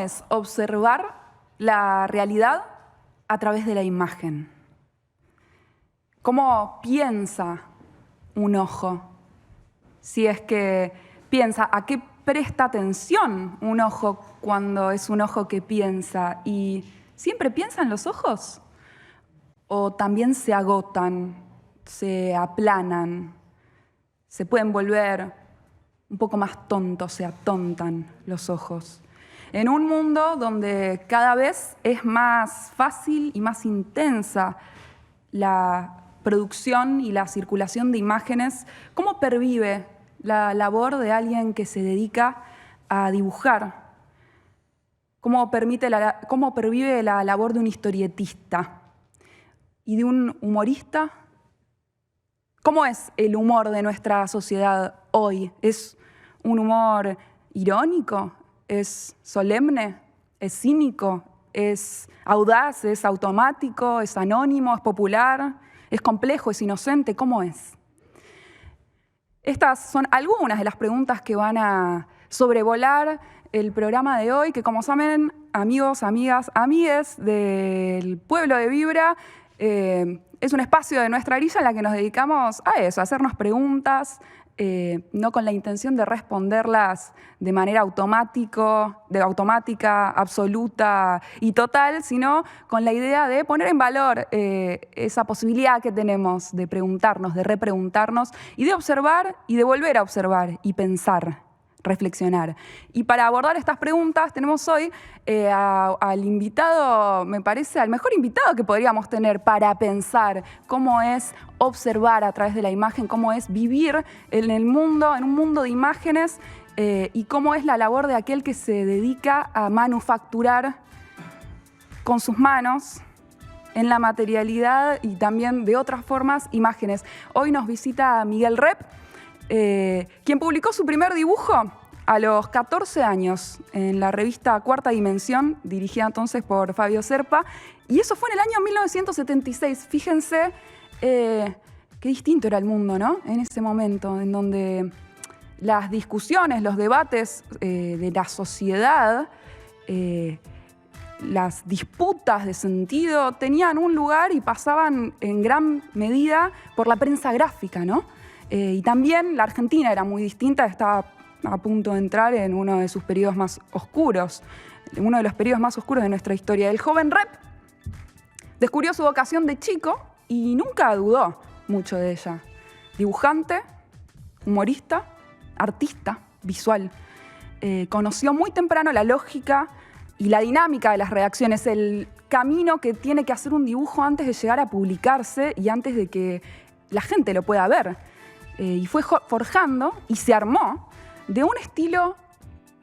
es observar la realidad a través de la imagen? ¿Cómo piensa un ojo? Si es que piensa, ¿a qué presta atención un ojo cuando es un ojo que piensa? ¿Y siempre piensa en los ojos? ¿O también se agotan, se aplanan, se pueden volver un poco más tontos, se atontan los ojos? En un mundo donde cada vez es más fácil y más intensa la producción y la circulación de imágenes, ¿cómo pervive la labor de alguien que se dedica a dibujar? ¿Cómo pervive la labor de un historietista y de un humorista? ¿Cómo es el humor de nuestra sociedad hoy? ¿Es un humor irónico? ¿Es solemne? ¿Es cínico? ¿Es audaz? ¿Es automático? ¿Es anónimo? ¿Es popular? ¿Es complejo? ¿Es inocente? ¿Cómo es? Estas son algunas de las preguntas que van a sobrevolar el programa de hoy, que como saben, amigos, amigas, amigues del pueblo de Vibra, es un espacio de nuestra grilla en la que nos dedicamos a eso, a hacernos preguntas, no con la intención de responderlas de manera automática, absoluta y total, sino con la idea de poner en valor esa posibilidad que tenemos de preguntarnos, de repreguntarnos y de observar y de volver a observar y pensar, reflexionar. Y para abordar estas preguntas tenemos hoy al invitado, me parece, al mejor invitado que podríamos tener para pensar cómo es observar a través de la imagen, cómo es vivir en el mundo, en un mundo de imágenes y cómo es la labor de aquel que se dedica a manufacturar con sus manos en la materialidad y también de otras formas imágenes. Hoy nos visita Miguel Rep, quien publicó su primer dibujo a los 14 años en la revista Cuarta Dimensión, dirigida entonces por Fabio Serpa, y eso fue en el año 1976. Fíjense qué distinto era el mundo, ¿no? En ese momento, en donde las discusiones, los debates de la sociedad, las disputas de sentido tenían un lugar y pasaban en gran medida por la prensa gráfica, ¿no? Y también la Argentina era muy distinta, estaba a punto de entrar en uno de sus periodos más oscuros, uno de los periodos más oscuros de nuestra historia. El joven Rep descubrió su vocación de chico y nunca dudó mucho de ella. Dibujante, humorista, artista visual. Conoció muy temprano la lógica y la dinámica de las redacciones, el camino que tiene que hacer un dibujo antes de llegar a publicarse y antes de que la gente lo pueda ver. Y fue forjando y se armó de un estilo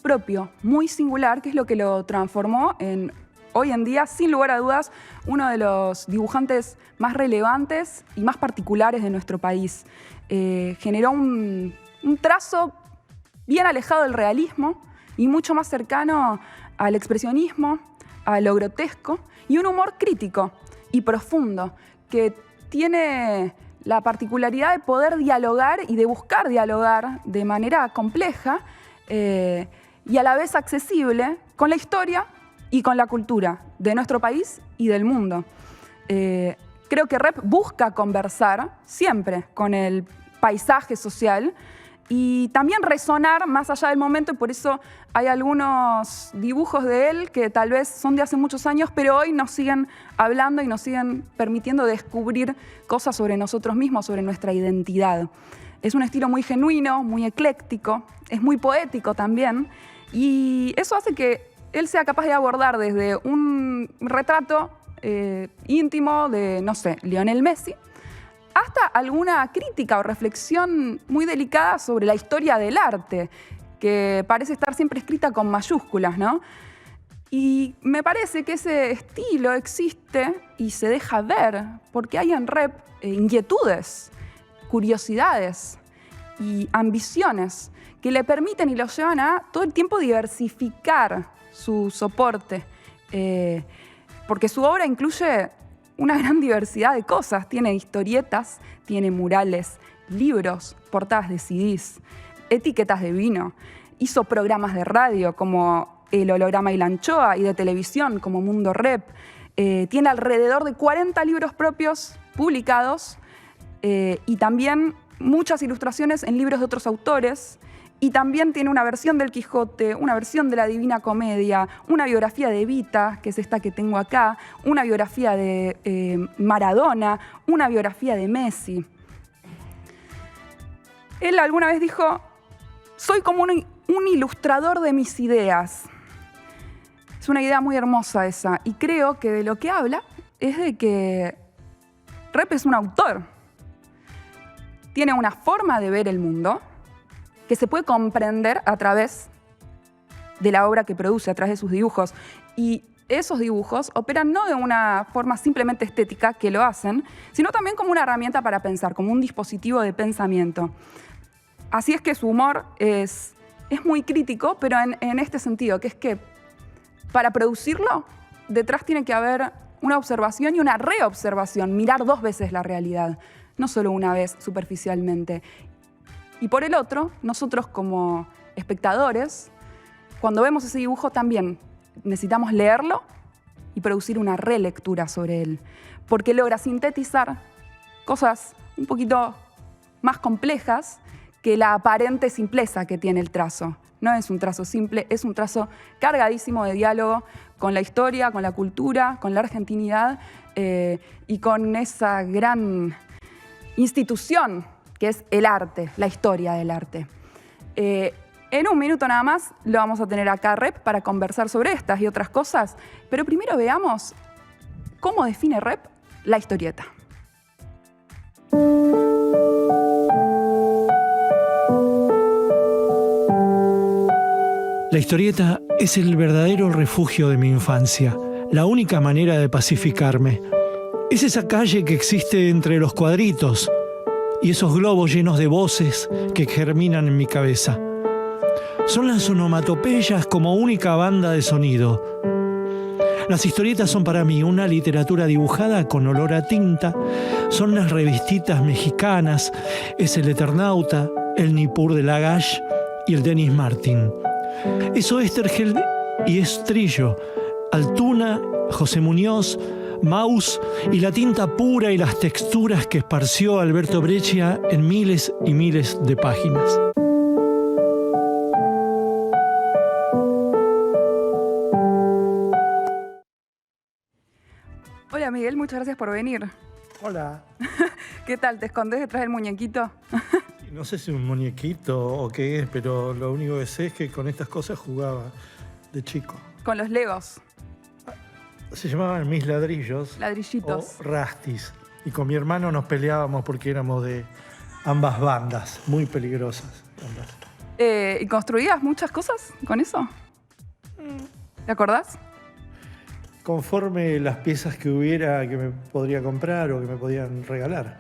propio, muy singular, que es lo que lo transformó en, hoy en día, sin lugar a dudas, uno de los dibujantes más relevantes y más particulares de nuestro país. Generó un trazo bien alejado del realismo y mucho más cercano al expresionismo, a lo grotesco, y un humor crítico y profundo que tiene la particularidad de poder dialogar y de buscar dialogar de manera compleja y a la vez accesible con la historia y con la cultura de nuestro país y del mundo. Creo que Rep busca conversar siempre con el paisaje social y también resonar más allá del momento, y por eso hay algunos dibujos de él que tal vez son de hace muchos años, pero hoy nos siguen hablando y nos siguen permitiendo descubrir cosas sobre nosotros mismos, sobre nuestra identidad. Es un estilo muy genuino, muy ecléctico, es muy poético también, y eso hace que él sea capaz de abordar desde un retrato íntimo de, no sé, Lionel Messi, hasta alguna crítica o reflexión muy delicada sobre la historia del arte, que parece estar siempre escrita con mayúsculas, ¿no? Y me parece que ese estilo existe y se deja ver porque hay en Rep inquietudes, curiosidades y ambiciones que le permiten y lo llevan a todo el tiempo diversificar su soporte, porque su obra incluye una gran diversidad de cosas. Tiene historietas, tiene murales, libros, portadas de CDs, etiquetas de vino. Hizo programas de radio como El holograma y la anchoa, y de televisión como Mundo Rep. Tiene alrededor de 40 libros propios publicados y también muchas ilustraciones en libros de otros autores. Y también tiene una versión del Quijote, una versión de la Divina Comedia, una biografía de Evita, que es esta que tengo acá, una biografía de Maradona, una biografía de Messi. Él alguna vez dijo, soy como un ilustrador de mis ideas. Es una idea muy hermosa esa, y creo que de lo que habla es de que Rep es un autor. Tiene una forma de ver el mundo que se puede comprender a través de la obra que produce, a través de sus dibujos. Y esos dibujos operan no de una forma simplemente estética, que lo hacen, sino también como una herramienta para pensar, como un dispositivo de pensamiento. Así es que su humor es muy crítico, pero en este sentido, que es que para producirlo, detrás tiene que haber una observación y una reobservación, mirar 2 veces la realidad, no solo una vez superficialmente. Y por el otro, nosotros como espectadores, cuando vemos ese dibujo también necesitamos leerlo y producir una relectura sobre él, porque logra sintetizar cosas un poquito más complejas que la aparente simpleza que tiene el trazo. No es un trazo simple, es un trazo cargadísimo de diálogo con la historia, con la cultura, con la argentinidad y con esa gran institución que es el arte, la historia del arte. En un minuto nada más lo vamos a tener acá Rep para conversar sobre estas y otras cosas, pero primero veamos cómo define Rep la historieta. La historieta es el verdadero refugio de mi infancia, la única manera de pacificarme. Es esa calle que existe entre los cuadritos y esos globos llenos de voces que germinan en mi cabeza. Son las onomatopeyas como única banda de sonido. Las historietas son para mí una literatura dibujada con olor a tinta, son las revistitas mexicanas, es el Eternauta, el Nippur de Lagash y el Denis Martin. Es Oesterheld y es Trillo, Altuna, José Muñoz, Maus y la tinta pura y las texturas que esparció Alberto Breccia en miles y miles de páginas. Hola Miguel, muchas gracias por venir. Hola. ¿Qué tal? ¿Te escondés detrás del muñequito? No sé si un muñequito o qué es, pero lo único que sé es que con estas cosas jugaba de chico. Con los Legos. Se llamaban mis ladrillos. Ladrillitos. O rastis. Y con mi hermano nos peleábamos porque éramos de ambas bandas, muy peligrosas. Ambas. ¿Y construías muchas cosas con eso? ¿Te acordás? Conforme las piezas que hubiera que me podría comprar o que me podían regalar.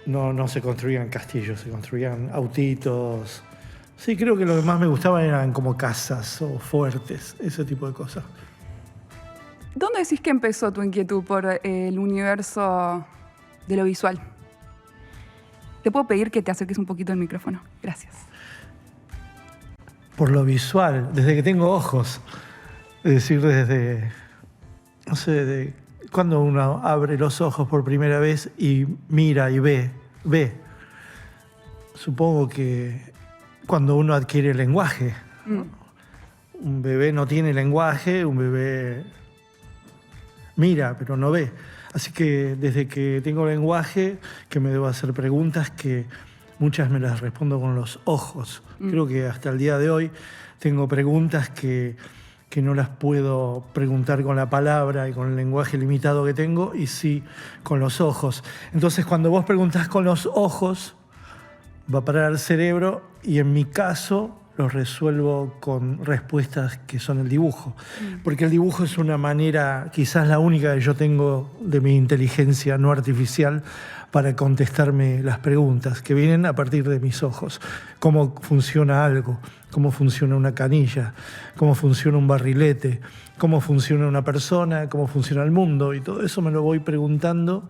No se construían castillos, se construían autitos. Sí, creo que lo que más me gustaba eran como casas o fuertes, ese tipo de cosas. ¿Dónde decís que empezó tu inquietud por el universo de lo visual? ¿Te puedo pedir que te acerques un poquito al micrófono? Gracias. Por lo visual, desde que tengo ojos. Es decir, desde, no sé, de cuando uno abre los ojos por primera vez y mira y ve. Supongo que cuando uno adquiere lenguaje. Un bebé no tiene lenguaje, un bebé mira, pero no ve. Así que desde que tengo lenguaje, que me debo hacer preguntas que muchas me las respondo con los ojos. Creo que hasta el día de hoy tengo preguntas que no las puedo preguntar con la palabra y con el lenguaje limitado que tengo, y sí con los ojos. Entonces, cuando vos preguntás con los ojos, va a parar al cerebro, y en mi caso los resuelvo con respuestas que son el dibujo. Porque el dibujo es una manera, quizás la única que yo tengo de mi inteligencia no artificial, para contestarme las preguntas que vienen a partir de mis ojos. Cómo funciona algo, cómo funciona una canilla, cómo funciona un barrilete, cómo funciona una persona, cómo funciona el mundo, y todo eso me lo voy preguntando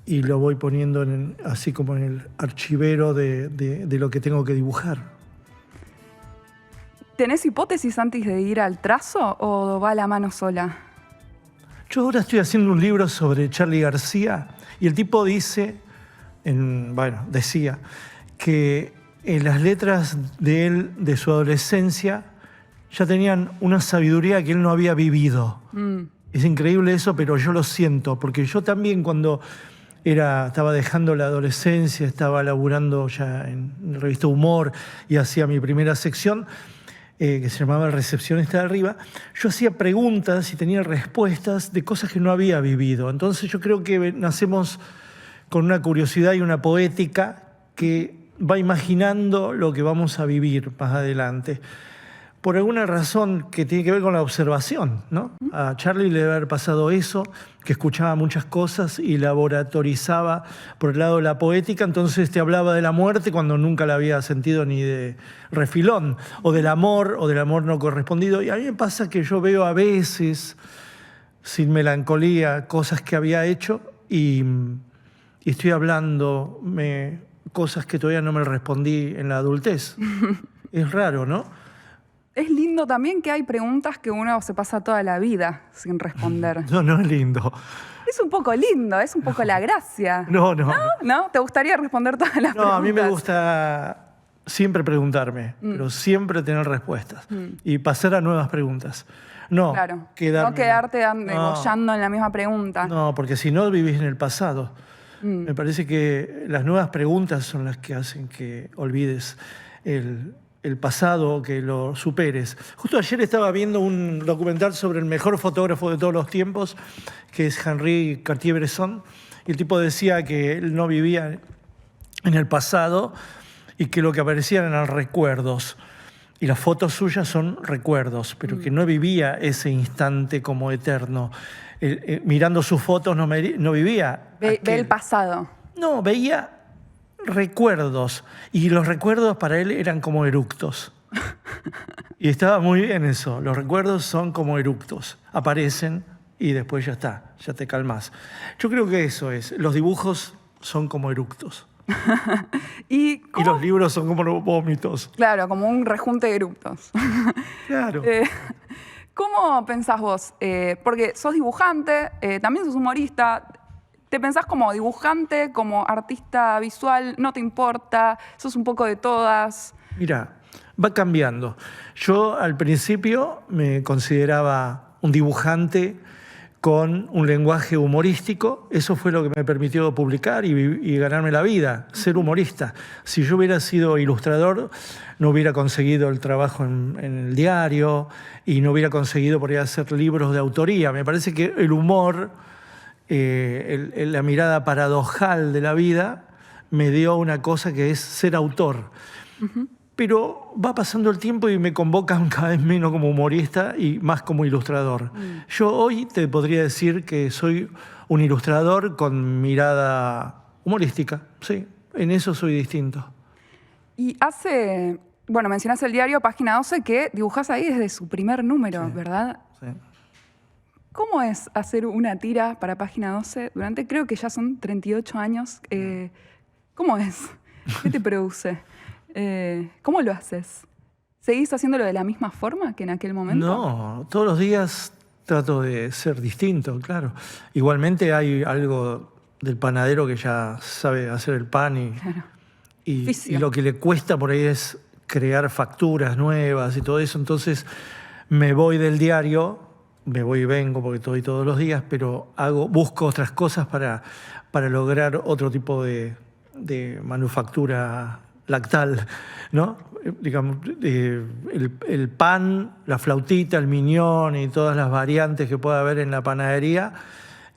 y lo voy poniendo así como en el archivero de lo que tengo que dibujar. ¿Tenés hipótesis antes de ir al trazo o va la mano sola? Yo ahora estoy haciendo un libro sobre Charly García y el tipo dice, decía, que en las letras de él, de su adolescencia, ya tenían una sabiduría que él no había vivido. Es increíble eso, pero yo lo siento, porque yo también cuando estaba dejando la adolescencia, estaba laburando ya en la revista Humor y hacía mi primera sección, que se llamaba El Recepcionista de Arriba, yo hacía preguntas y tenía respuestas de cosas que no había vivido. Entonces yo creo que nacemos con una curiosidad y una poética que va imaginando lo que vamos a vivir más adelante. Por alguna razón que tiene que ver con la observación, ¿no? A Charly le debe haber pasado eso, que escuchaba muchas cosas y laboratorizaba por el lado de la poética, entonces te hablaba de la muerte cuando nunca la había sentido ni de refilón, o del amor no correspondido. Y a mí me pasa que yo veo a veces, sin melancolía, cosas que había hecho y estoy hablando cosas que todavía no me respondí en la adultez. Es raro, ¿no? Es lindo también que hay preguntas que uno se pasa toda la vida sin responder. No es lindo. Es un poco lindo, es un poco la gracia. No. ¿No? ¿Te gustaría responder todas las preguntas? No, a mí me gusta siempre preguntarme, pero siempre tener respuestas y pasar a nuevas preguntas. No, claro. No quedarte degollando en la misma pregunta. No, porque si no vivís en el pasado. Me parece que las nuevas preguntas son las que hacen que olvides el pasado, que lo superes. Justo ayer estaba viendo un documental sobre el mejor fotógrafo de todos los tiempos, que es Henri Cartier-Bresson, y el tipo decía que él no vivía en el pasado y que lo que aparecían eran recuerdos. Y las fotos suyas son recuerdos, pero que no vivía ese instante como eterno. Mirando sus fotos no vivía. Ve el pasado. No, veía recuerdos, y los recuerdos para él eran como eructos. Y estaba muy bien eso, los recuerdos son como eructos, aparecen y después ya está, ya te calmas. Yo creo que eso es, los dibujos son como eructos. ¿Y los libros son como los vómitos. Claro, como un rejunte de eructos. Claro. ¿Cómo pensás vos? Porque sos dibujante, también sos humorista. ¿Te pensás como dibujante, como artista visual? ¿No te importa? ¿Sos un poco de todas? Mira, va cambiando. Yo al principio me consideraba un dibujante con un lenguaje humorístico. Eso fue lo que me permitió publicar y ganarme la vida, ser humorista. Si yo hubiera sido ilustrador, no hubiera conseguido el trabajo en el diario y no hubiera conseguido por ahí hacer libros de autoría. Me parece que el humor, la mirada paradojal de la vida, me dio una cosa que es ser autor. Pero va pasando el tiempo y me convocan cada vez menos como humorista y más como ilustrador. Yo hoy te podría decir que soy un ilustrador con mirada humorística. Sí, en eso soy distinto. Y mencionaste el diario Página 12, que dibujás ahí desde su primer número, sí, ¿verdad? Sí. ¿Cómo es hacer una tira para Página 12 durante, creo que ya son 38 años? ¿Cómo es? ¿Qué te produce? ¿Cómo lo haces? ¿Seguís haciéndolo de la misma forma que en aquel momento? No, todos los días trato de ser distinto, claro. Igualmente hay algo del panadero que ya sabe hacer el pan claro. y lo que le cuesta por ahí es crear facturas nuevas y todo eso. Entonces me voy del diario, me voy y vengo porque estoy todos los días, pero busco otras cosas para lograr otro tipo de manufactura lactal, ¿no? Digamos, el pan, la flautita, el miñón y todas las variantes que pueda haber en la panadería,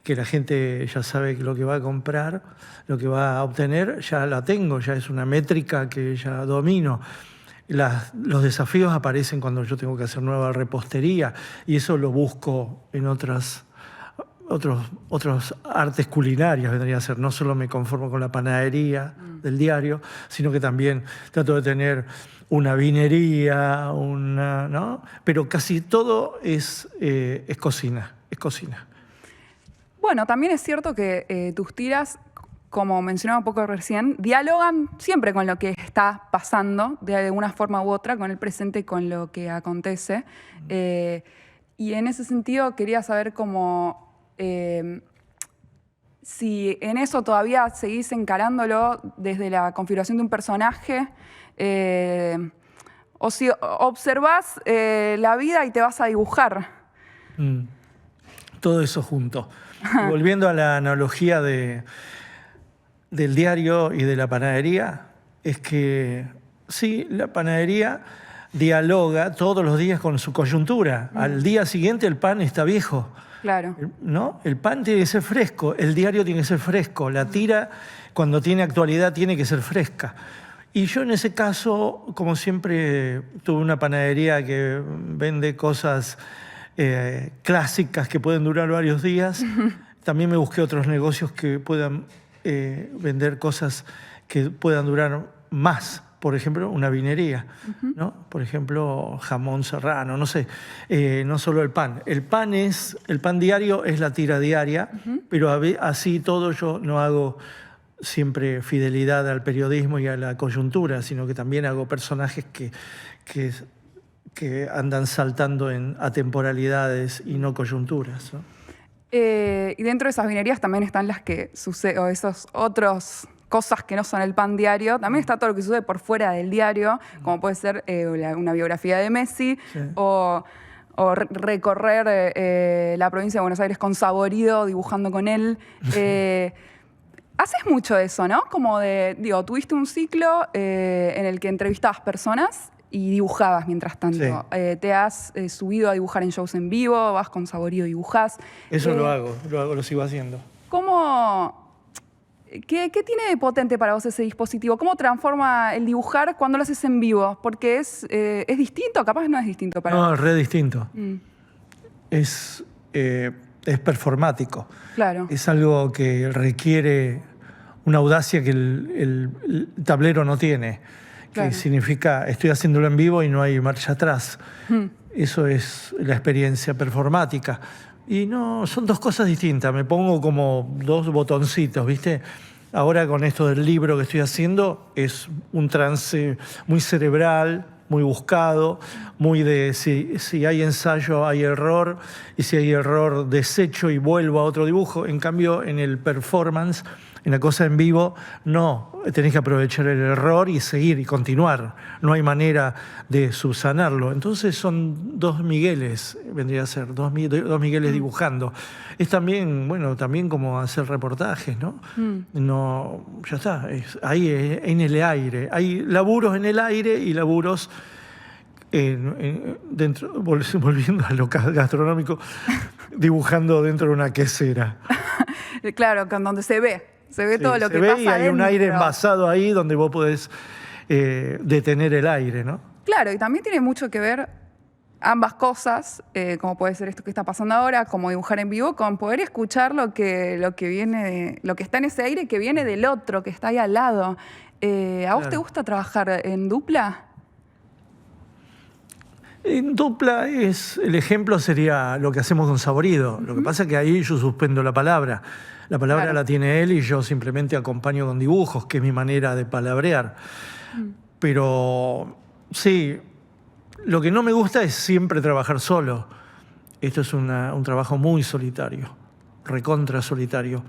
que la gente ya sabe lo que va a comprar, lo que va a obtener, ya la tengo, ya es una métrica que ya domino. Los desafíos aparecen cuando yo tengo que hacer nueva repostería y eso lo busco en otros artes culinarias, vendría a ser. No solo me conformo con la panadería del diario, sino que también trato de tener una vinería, ¿no? Pero casi todo es cocina, es cocina. Bueno, también es cierto que tus tiras como mencionaba un poco recién, dialogan siempre con lo que está pasando, de alguna forma u otra, con el presente, con lo que acontece. Y en ese sentido quería saber cómo, si en eso todavía seguís encarándolo desde la configuración de un personaje, o si observás la vida y te vas a dibujar. Todo eso junto. Y volviendo a la analogía del diario y de la panadería, es que sí, la panadería dialoga todos los días con su coyuntura. Al día siguiente el pan está viejo. Claro. ¿No? El pan tiene que ser fresco, el diario tiene que ser fresco, la tira, cuando tiene actualidad, tiene que ser fresca. Y yo en ese caso, como siempre, tuve una panadería que vende cosas clásicas que pueden durar varios días. También me busqué otros negocios que puedan vender cosas que puedan durar más. Por ejemplo, una vinería, ¿no? Por ejemplo, jamón serrano, no sé. No solo el pan. El pan diario es la tira diaria, pero así todo yo no hago siempre fidelidad al periodismo y a la coyuntura, sino que también hago personajes que andan saltando en atemporalidades y no coyunturas, ¿no? Y dentro de esas vinerías también están las que suceden, o esos otros cosas que no son el pan diario. También está todo lo que sucede por fuera del diario, como puede ser una biografía de Messi, sí, o recorrer la provincia de Buenos Aires con Saborido, dibujando con él. Haces mucho eso, ¿no? Como tuviste un ciclo en el que entrevistabas personas y dibujabas mientras tanto. Sí. Te has subido a dibujar en shows en vivo, vas con Saborido, dibujás. Eso lo sigo haciendo. ¿Qué tiene de potente para vos ese dispositivo? ¿Cómo transforma el dibujar cuando lo haces en vivo? Porque es distinto, capaz no es distinto para vos. No, es re distinto. Es performático. Claro. Es algo que requiere una audacia que el tablero no tiene. Claro. Que significa, estoy haciéndolo en vivo y no hay marcha atrás. Eso es la experiencia performática. Y no, son dos cosas distintas. Me pongo como dos botoncitos, ¿viste? Ahora con esto del libro que estoy haciendo es un trance muy cerebral, muy buscado, muy de si hay ensayo hay error, y si hay error desecho y vuelvo a otro dibujo. En cambio, en el performance, en la cosa en vivo, no, tenés que aprovechar el error y seguir y continuar. No hay manera de subsanarlo. Entonces son dos Migueles, vendría a ser, dos Migueles dibujando. Es también, bueno, también como hacer reportajes, ¿no? No, ya está, ahí en el aire. Hay laburos en el aire y laburos dentro, volviendo a lo gastronómico, dibujando dentro de una quesera. Claro, con donde se ve. Se ve todo lo que pasa adentro. Y hay un aire envasado ahí donde vos podés detener el aire, ¿no? Claro, y también tiene mucho que ver ambas cosas, como puede ser esto que está pasando ahora, como dibujar en vivo, con poder escuchar lo que viene, lo que está en ese aire que viene del otro, que está ahí al lado. ¿A vos te gusta trabajar en dupla? En dupla el ejemplo sería lo que hacemos con Saborido. Lo que pasa es que ahí yo suspendo la palabra. La palabra claro. La tiene él y yo simplemente acompaño con dibujos, que es mi manera de palabrear. Pero sí, lo que no me gusta es siempre trabajar solo. Esto es un trabajo muy solitario, recontra solitario.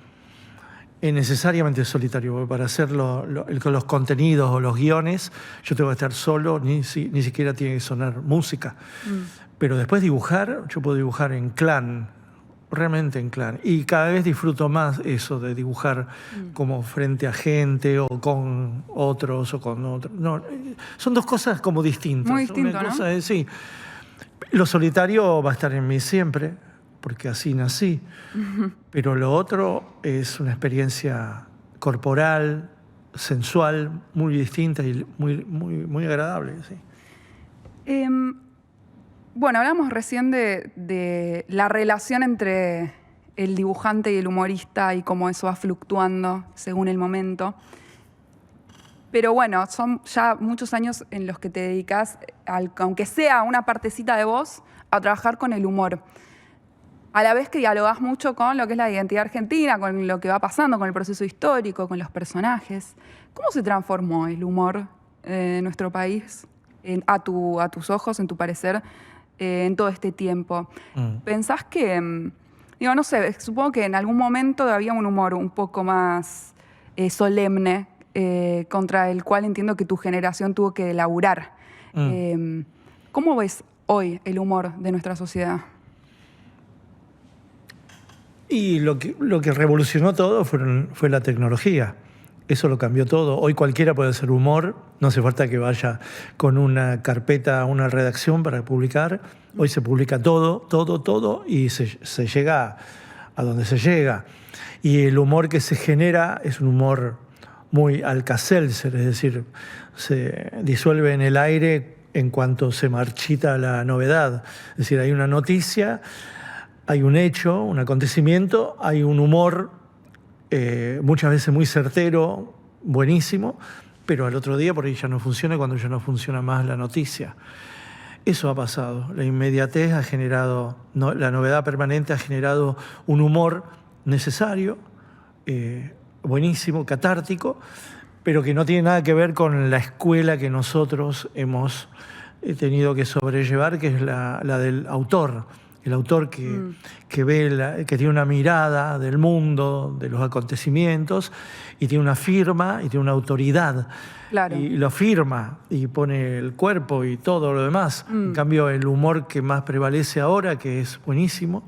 Es necesariamente solitario, porque para hacer los contenidos o los guiones, yo tengo que estar solo, ni siquiera tiene que sonar música. Pero después dibujar, yo puedo dibujar en clan, realmente en clan. Y cada vez disfruto más eso de dibujar como frente a gente o con otros o con otros. No, son dos cosas como distintas. Muy distintas, ¿no? Sí. Lo solitario va a estar en mí siempre, porque así nací. Pero lo otro es una experiencia corporal, sensual, muy distinta y muy agradable. Sí. Bueno, hablamos recién de la relación entre el dibujante y el humorista y cómo eso va fluctuando según el momento. Pero bueno, son ya muchos años en los que te dedicas, aunque sea una partecita de vos, a trabajar con el humor. A la vez que dialogás mucho con lo que es la identidad argentina, con lo que va pasando, con el proceso histórico, con los personajes. ¿Cómo se transformó el humor en nuestro país, a tus ojos, en tu parecer, en todo este tiempo? ¿Pensás que, digo, no sé, supongo que en algún momento había un humor un poco más solemne, contra el cual entiendo que tu generación tuvo que laburar? ¿Cómo ves hoy el humor de nuestra sociedad? Y lo que revolucionó todo fue la tecnología. Eso lo cambió todo. Hoy cualquiera puede hacer humor, no hace falta que vaya con una carpeta a una redacción para publicar. Hoy se publica todo, y se llega a donde se llega. Y el humor que se genera es un humor muy Alka-Seltzer, es decir, se disuelve en el aire en cuanto se marchita la novedad. Es decir, hay una noticia, hay un hecho, un acontecimiento, hay un humor muchas veces muy certero, buenísimo, pero al otro día por ahí ya no funciona cuando ya no funciona más la noticia. Eso ha pasado. La inmediatez ha generado, la novedad permanente ha generado un humor necesario, buenísimo, catártico, pero que no tiene nada que ver con la escuela que nosotros hemos tenido que sobrellevar, que es la del autor. El autor que ve, que tiene una mirada del mundo, de los acontecimientos, y tiene una firma y tiene una autoridad. Claro. Y lo firma y pone el cuerpo y todo lo demás. En cambio, el humor que más prevalece ahora, que es buenísimo,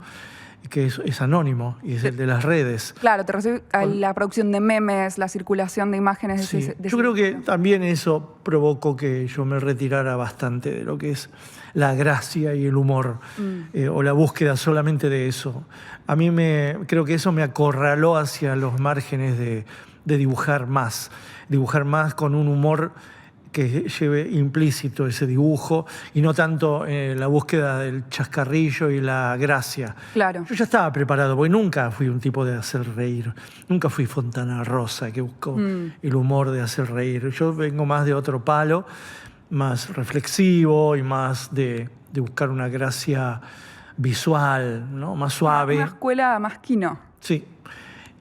que es anónimo y es el de las redes. Claro, te refieres a la producción de memes, la circulación de imágenes. Sí. Yo creo que también eso provocó que yo me retirara bastante de lo que es la gracia y el humor, o la búsqueda solamente de eso. A mí creo que eso me acorraló hacia los márgenes de dibujar más con un humor que lleve implícito ese dibujo y no tanto la búsqueda del chascarrillo y la gracia. Claro. Yo ya estaba preparado, porque nunca fui un tipo de hacer reír. Nunca fui Fontana Rosa, que buscó el humor de hacer reír. Yo vengo más de otro palo, más reflexivo y más de buscar una gracia visual, ¿no? Más suave. Una escuela más Quino. Sí.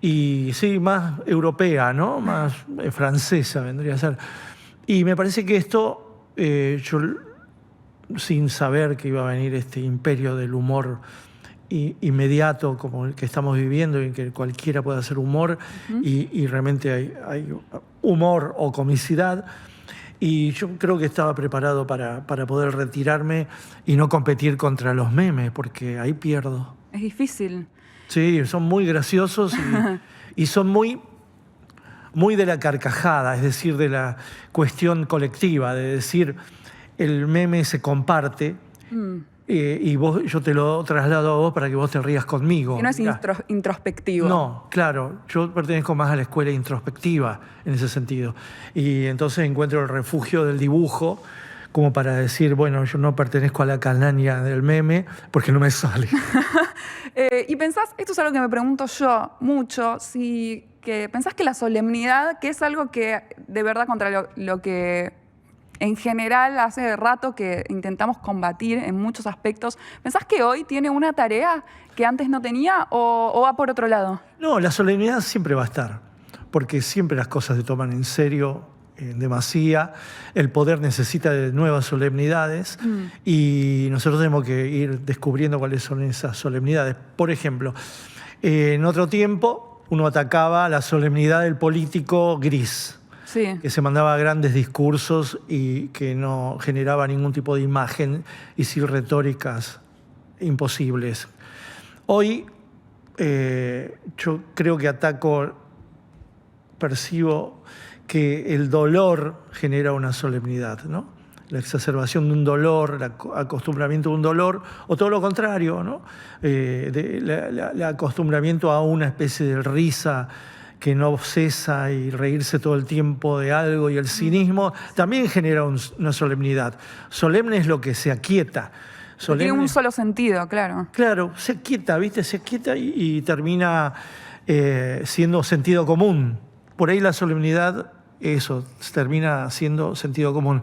Y sí, más europea, ¿no? Más francesa vendría a ser. Y me parece que esto, yo sin saber que iba a venir este imperio del humor inmediato como el que estamos viviendo, en que cualquiera puede hacer humor, y realmente hay humor o comicidad, y yo creo que estaba preparado para poder retirarme y no competir contra los memes, porque ahí pierdo. Es difícil. Sí, son muy graciosos y son muy de la carcajada, es decir, de la cuestión colectiva, de decir, el meme se comparte y yo te lo traslado a vos para que vos te rías conmigo. Y no es introspectivo. No, claro, yo pertenezco más a la escuela introspectiva en ese sentido. Y entonces encuentro el refugio del dibujo como para decir, bueno, yo no pertenezco a la calaña del meme porque no me sale. Y pensás, esto es algo que me pregunto yo mucho, que pensás que la solemnidad, que es algo que de verdad contra lo que en general hace rato que intentamos combatir en muchos aspectos, ¿pensás que hoy tiene una tarea que antes no tenía o va por otro lado? No, la solemnidad siempre va a estar, porque siempre las cosas se toman en serio, en demasía. El poder necesita de nuevas solemnidades y nosotros tenemos que ir descubriendo cuáles son esas solemnidades. Por ejemplo, en otro tiempo uno atacaba la solemnidad del político gris, sí, que se mandaba grandes discursos y que no generaba ningún tipo de imagen y sí retóricas imposibles. Hoy yo creo que percibo que el dolor genera una solemnidad, ¿no? La exacerbación de un dolor, el acostumbramiento a un dolor, o todo lo contrario, ¿no? El acostumbramiento a una especie de risa que no cesa y reírse todo el tiempo de algo, y el cinismo también genera una solemnidad. Solemne es lo que se aquieta. Solemne, tiene un solo sentido, claro. Claro, se aquieta, ¿viste? Se aquieta y termina siendo sentido común. Por ahí la solemnidad, eso, termina siendo sentido común.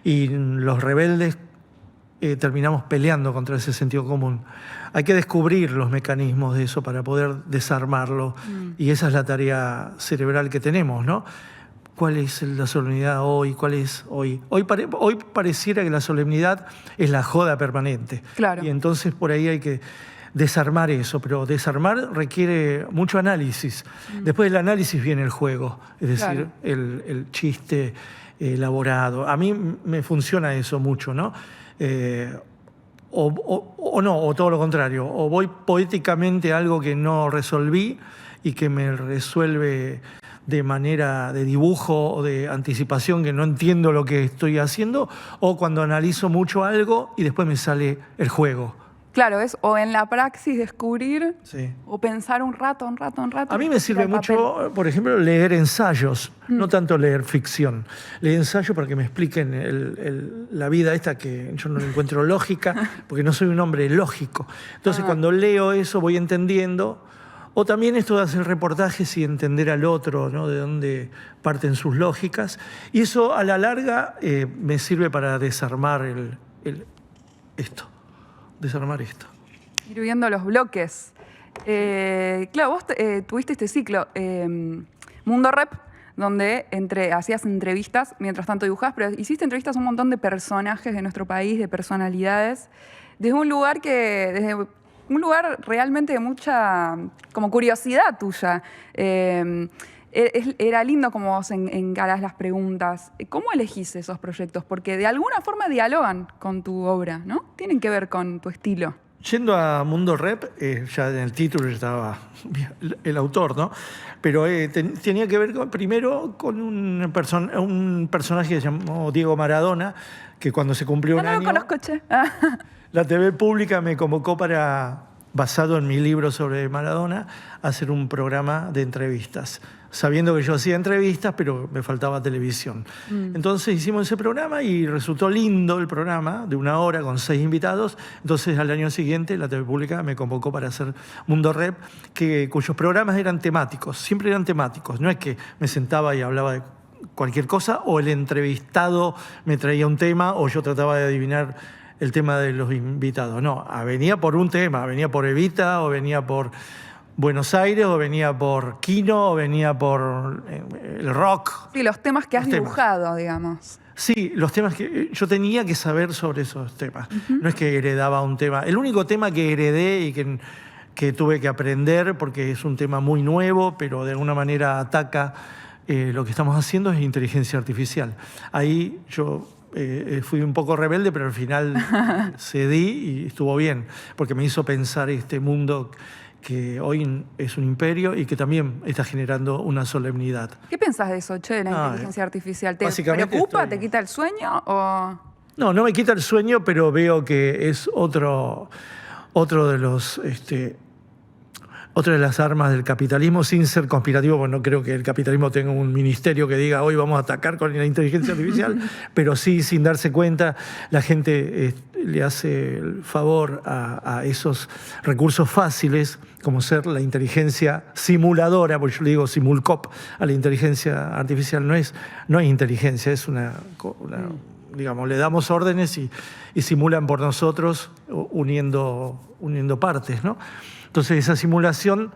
Y los rebeldes terminamos peleando contra ese sentido común. Hay que descubrir los mecanismos de eso para poder desarmarlo. Y esa es la tarea cerebral que tenemos, ¿no? ¿Cuál es la solemnidad hoy? ¿Cuál es hoy? Hoy pareciera que la solemnidad es la joda permanente. Claro. Y entonces por ahí hay que desarmar eso, pero desarmar requiere mucho análisis. Después del análisis viene el juego, es decir, el chiste elaborado. A mí me funciona eso mucho, ¿no? O todo lo contrario, o voy poéticamente a algo que no resolví y que me resuelve de manera de dibujo o de anticipación, que no entiendo lo que estoy haciendo, o cuando analizo mucho algo y después me sale el juego. Claro, es o en la praxis descubrir, Sí. o pensar un rato. A mí me sirve mucho, por ejemplo, leer ensayos, no tanto leer ficción. Leer ensayos para que me expliquen la vida esta que yo no le encuentro lógica, porque no soy un hombre lógico. Entonces, cuando leo eso voy entendiendo. O también esto de hacer reportajes y entender al otro, ¿no? De dónde parten sus lógicas. Y eso, a la larga, me sirve para desarmar desarmar esto. Ir viendo los bloques. Claro, vos tuviste este ciclo, Mundo Rep, donde hacías entrevistas, mientras tanto dibujabas, pero hiciste entrevistas a un montón de personajes de nuestro país, de personalidades, desde un lugar realmente de mucha como curiosidad tuya. Era lindo cómo vos encarás las preguntas. ¿Cómo elegís esos proyectos? Porque de alguna forma dialogan con tu obra, ¿no? Tienen que ver con tu estilo. Yendo a Mundo Rep, ya en el título estaba el autor, ¿no? Pero tenía que ver primero con un personaje que se llamó Diego Maradona, que cuando se cumplió un año... No lo conozco, che. La TV pública me convocó basado en mi libro sobre Maradona, hacer un programa de entrevistas, sabiendo que yo hacía entrevistas, pero me faltaba televisión. Entonces hicimos ese programa y resultó lindo el programa, de 1 hora, con 6 invitados. Entonces al año siguiente la TV pública me convocó para hacer Mundo Rep, cuyos programas eran temáticos, siempre eran temáticos. No es que me sentaba y hablaba de cualquier cosa, o el entrevistado me traía un tema, o yo trataba de adivinar el tema de los invitados. No, venía por un tema, venía por Evita, o venía por Buenos Aires, o venía por Kino, o venía por el rock. Sí, los temas que has dibujado, digamos. Sí, los temas que yo tenía que saber sobre esos temas. No es que heredaba un tema. El único tema que heredé y que tuve que aprender, porque es un tema muy nuevo, pero de alguna manera ataca lo que estamos haciendo, es inteligencia artificial. Ahí yo... fui un poco rebelde, pero al final cedí y estuvo bien, porque me hizo pensar este mundo que hoy es un imperio y que también está generando una solemnidad. ¿Qué pensás de eso, che, de la inteligencia artificial? ¿Te preocupa? ¿Te quita el sueño? ¿O? No me quita el sueño, pero veo que es otro de los... Otra de las armas del capitalismo, sin ser conspirativo, porque no creo que el capitalismo tenga un ministerio que diga hoy vamos a atacar con la inteligencia artificial, pero sí, sin darse cuenta, la gente le hace el favor a esos recursos fáciles, como ser la inteligencia simuladora, porque yo le digo simulcop a la inteligencia artificial, no es inteligencia, es digamos, le damos órdenes y simulan por nosotros uniendo partes, ¿no? Entonces esa simulación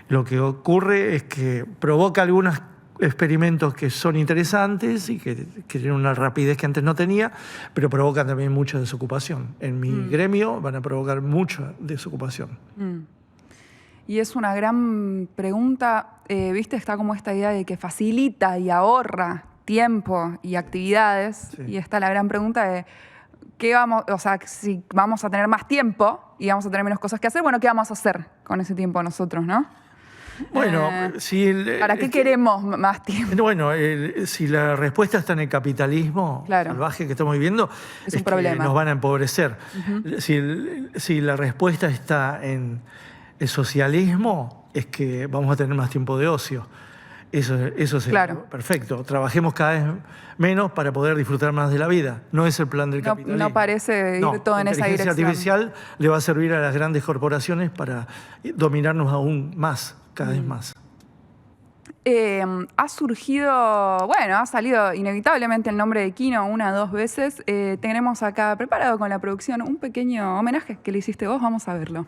lo que ocurre es que provoca algunos experimentos que son interesantes y que tienen una rapidez que antes no tenía, pero provocan también mucha desocupación. En mi gremio van a provocar mucha desocupación. Y es una gran pregunta, ¿viste? Está como esta idea de que facilita y ahorra tiempo y actividades, y está la gran pregunta de si vamos a tener más tiempo y vamos a tener menos cosas que hacer, bueno, ¿qué vamos a hacer con ese tiempo nosotros, no? Bueno, ¿para qué queremos más tiempo? Bueno, si la respuesta está en el capitalismo salvaje que estamos viviendo, es un problema. Nos van a empobrecer. Si la respuesta está en el socialismo, es que vamos a tener más tiempo de ocio. Eso sería perfecto. Trabajemos cada vez menos para poder disfrutar más de la vida. No es el plan del capitalismo. No parece ir todo en esa dirección. La inteligencia artificial le va a servir a las grandes corporaciones para dominarnos aún más, cada vez más. Ha surgido, bueno, ha salido inevitablemente el nombre de Kino 1 o 2 veces. Tenemos acá preparado con la producción un pequeño homenaje que le hiciste vos. Vamos a verlo.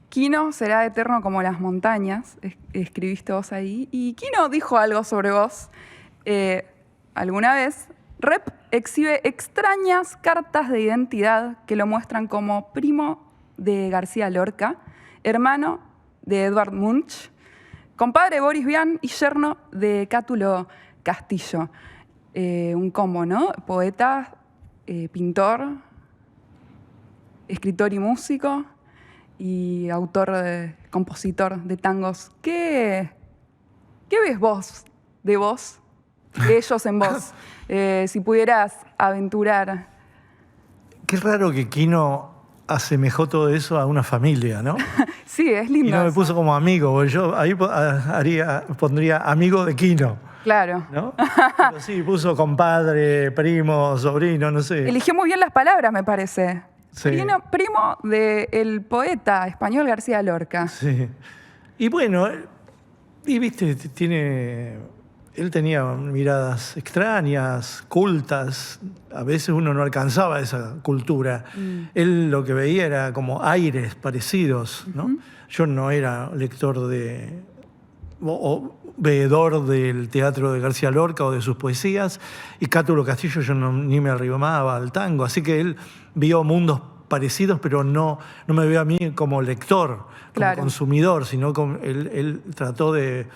Kino será eterno como las montañas, escribiste vos ahí. Y Kino dijo algo sobre vos alguna vez. Rep exhibe extrañas cartas de identidad que lo muestran como primo de García Lorca, hermano de Edvard Munch, compadre de Boris Vian y yerno de Cátulo Castillo. Un combo, ¿no? Poeta, pintor, escritor y músico, y autor, compositor de tangos. ¿Qué ves vos, de ellos en vos? Si pudieras aventurar. Qué raro que Kino asemejó todo eso a una familia, ¿no? Sí, es lindo. Y no me eso. puso como amigo, porque yo ahí pondría amigo de Kino. Claro. ¿No? Pero sí, puso compadre, primo, sobrino, no sé. Eligió muy bien las palabras, me parece. Sí. Primo del poeta español García Lorca. Sí. Y bueno, y viste, él tenía miradas extrañas, cultas. A veces uno no alcanzaba esa cultura. Él lo que veía era como aires parecidos, ¿no? Yo no era lector o veedor del teatro de García Lorca o de sus poesías, y Cátulo Castillo yo ni me arrimaba al tango, así que él vio mundos parecidos, pero no me veo a mí como lector, como consumidor, sino como él trató de...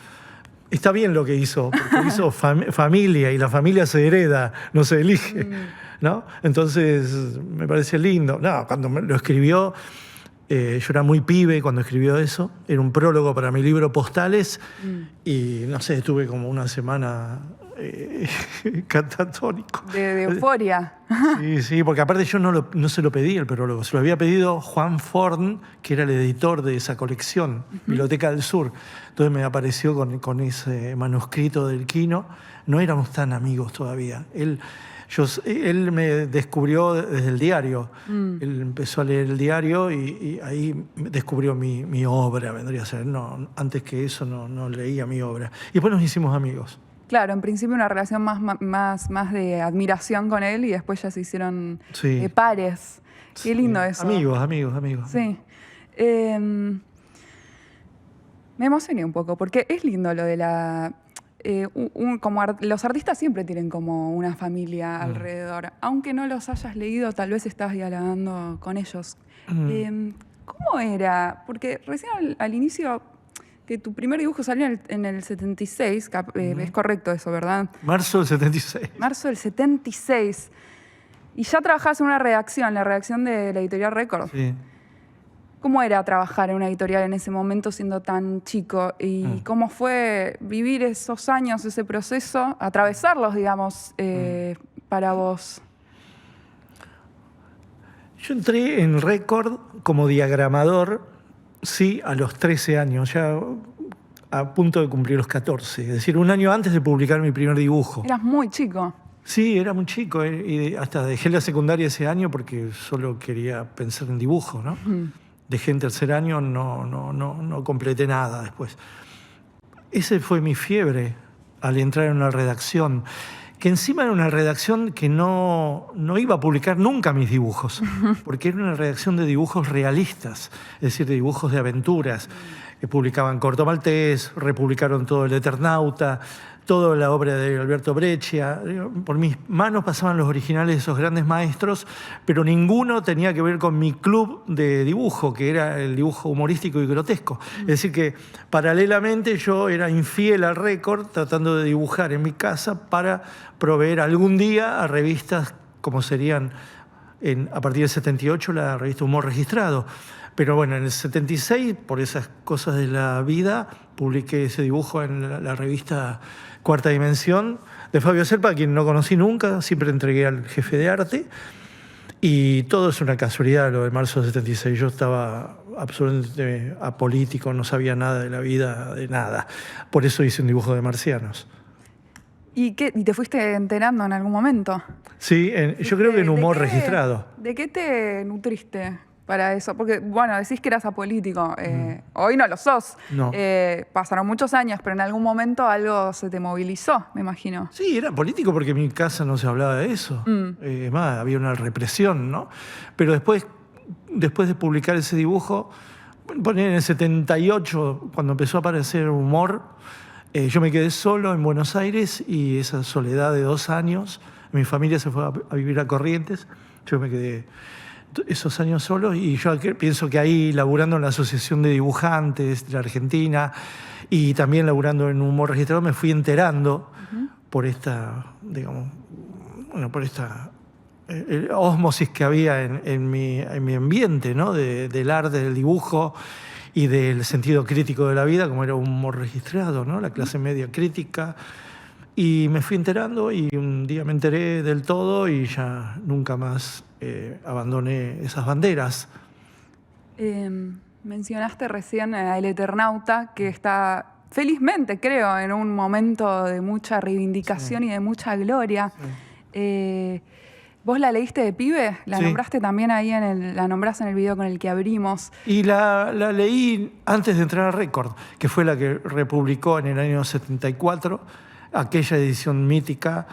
Está bien lo que hizo, porque hizo familia, y la familia se hereda, no se elige, ¿no? Entonces me parece lindo. No, cuando lo escribió... yo era muy pibe cuando escribió eso. Era un prólogo para mi libro Postales. Y no sé, estuve como una semana catatónico. De euforia. Sí, porque aparte yo no se lo pedí el prólogo. Se lo había pedido Juan Forn, que era el editor de esa colección, Biblioteca del Sur. Entonces me apareció con ese manuscrito del Kino. No éramos tan amigos todavía. Él me descubrió desde el diario. Él empezó a leer el diario y ahí descubrió mi obra, vendría a ser. No, antes que eso no leía mi obra. Y después nos hicimos amigos. Claro, en principio una relación más de admiración con él y después ya se hicieron pares. Qué lindo eso. Amigos. Sí. Me emocioné un poco porque es lindo lo de la... los artistas siempre tienen como una familia alrededor. Aunque no los hayas leído, tal vez estás dialogando con ellos. ¿Cómo era? Porque recién al inicio, que tu primer dibujo salió en el 76, es correcto eso, ¿verdad? Marzo del 76. Marzo del 76. Y ya trabajabas en una redacción, la redacción de la editorial Record. Sí. ¿Cómo era trabajar en una editorial en ese momento siendo tan chico? ¿Y cómo fue vivir esos años, ese proceso, atravesarlos, digamos, para vos? Yo entré en Record como diagramador, sí, a los 13 años, ya a punto de cumplir los 14. Es decir, un año antes de publicar mi primer dibujo. Eras muy chico. Sí, era muy chico. Y hasta dejé la secundaria ese año porque solo quería pensar en dibujo, ¿no? Dejé en tercer año, no completé nada después. Ese fue mi fiebre al entrar en una redacción, que encima era una redacción que no iba a publicar nunca mis dibujos, porque era una redacción de dibujos realistas, es decir, de dibujos de aventuras. Publicaban Corto Maltés, republicaron todo El Eternauta, toda la obra de Alberto Breccia. Por mis manos pasaban los originales de esos grandes maestros, pero ninguno tenía que ver con mi club de dibujo, que era el dibujo humorístico y grotesco. Es decir, que paralelamente yo era infiel al Record, tratando de dibujar en mi casa para proveer algún día a revistas como serían a partir del 78 la revista Humor Registrado. Pero bueno, en el 76, por esas cosas de la vida, publiqué ese dibujo en la revista Cuarta Dimensión de Fabio Serpa, a quien no conocí nunca, siempre entregué al jefe de arte. Y todo es una casualidad, lo de marzo del 76. Yo estaba absolutamente apolítico, no sabía nada de la vida, de nada. Por eso hice un dibujo de marcianos. ¿Y te fuiste enterando en algún momento? Sí, yo creo que en Humor Registrado. ¿De qué te nutriste para eso? Porque, bueno, decís que eras apolítico. Hoy no lo sos. No. Pasaron muchos años, pero en algún momento algo se te movilizó, me imagino. Sí, era político porque en mi casa no se hablaba de eso. Es más, había una represión, ¿no? Pero después de publicar ese dibujo, en el 78, cuando empezó a aparecer Humor, yo me quedé solo en Buenos Aires y esa soledad de 2 años, mi familia se fue a vivir a Corrientes, yo me quedé esos años solos y yo pienso que ahí, laburando en la Asociación de Dibujantes de la Argentina y también laburando en Humor Registrado, me fui enterando por esta, digamos, bueno, por esta ósmosis que había en mi ambiente, ¿no? Del arte, del dibujo y del sentido crítico de la vida, como era Humor Registrado, ¿no? La clase media crítica. Y me fui enterando y un día me enteré del todo y ya nunca más abandoné esas banderas. Mencionaste recién a El Eternauta, que está felizmente, creo, en un momento de mucha reivindicación y de mucha gloria. Sí. ¿Vos la leíste de pibe? ¿La nombraste también ahí la nombrás en el video con el que abrimos? Y la leí antes de entrar a Record, que fue la que republicó en el año 74, aquella edición mítica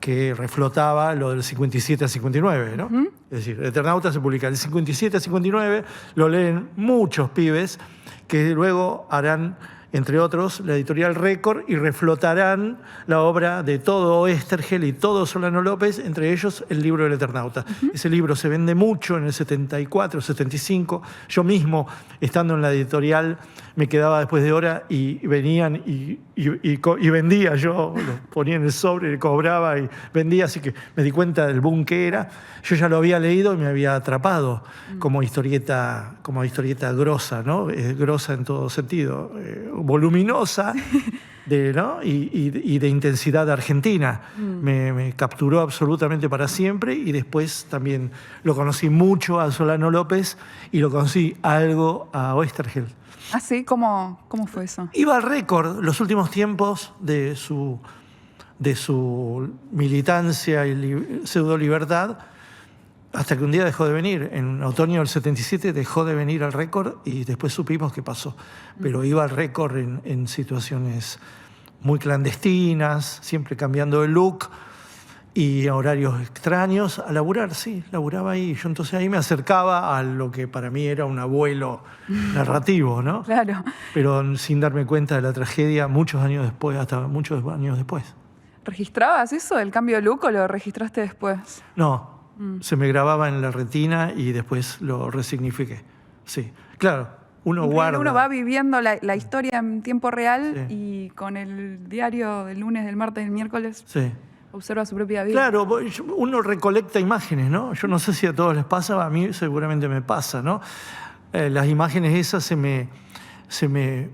que reflotaba lo del 57 al 59, ¿no? Es decir, El Eternauta se publica del 57 al 59, lo leen muchos pibes que luego harán, entre otros, la editorial Record y reflotarán la obra de todo Oesterheld y todo Solano López, entre ellos el libro del Eternauta. Ese libro se vende mucho en el 74, 75. Yo mismo, estando en la editorial, me quedaba después de hora y venían y vendía. Yo lo ponía en el sobre, le cobraba y vendía, así que me di cuenta del boom que era. Yo ya lo había leído y me había atrapado como historieta grosa, ¿no? Grosa en todo sentido, voluminosa, ¿no? y de intensidad argentina. Me capturó absolutamente para siempre y después también lo conocí mucho a Solano López y lo conocí algo a Oesterheld. ¿Ah, sí? ¿Cómo fue eso? Iba al Record los últimos tiempos de su militancia y pseudo-libertad, hasta que un día dejó de venir. En otoño del 77 dejó de venir al Record y después supimos qué pasó. Pero iba al Record en situaciones muy clandestinas, siempre cambiando de look y a horarios extraños, a laburar, sí, laburaba ahí. Yo entonces ahí me acercaba a lo que para mí era un abuelo narrativo, ¿no? Claro. Pero sin darme cuenta de la tragedia muchos años después, hasta muchos años después. ¿Registrabas eso, el cambio de look, o lo registraste después? No, se me grababa en la retina y después lo resignifiqué. Sí, claro, uno Increíble, guarda. uno va viviendo la historia en tiempo real, Sí. y con el diario del lunes, del martes, del miércoles, Sí. observa su propia vida. Claro, uno recolecta imágenes, ¿no? Yo no sé si a todos les pasa, a mí seguramente me pasa, ¿no? Las imágenes esas se me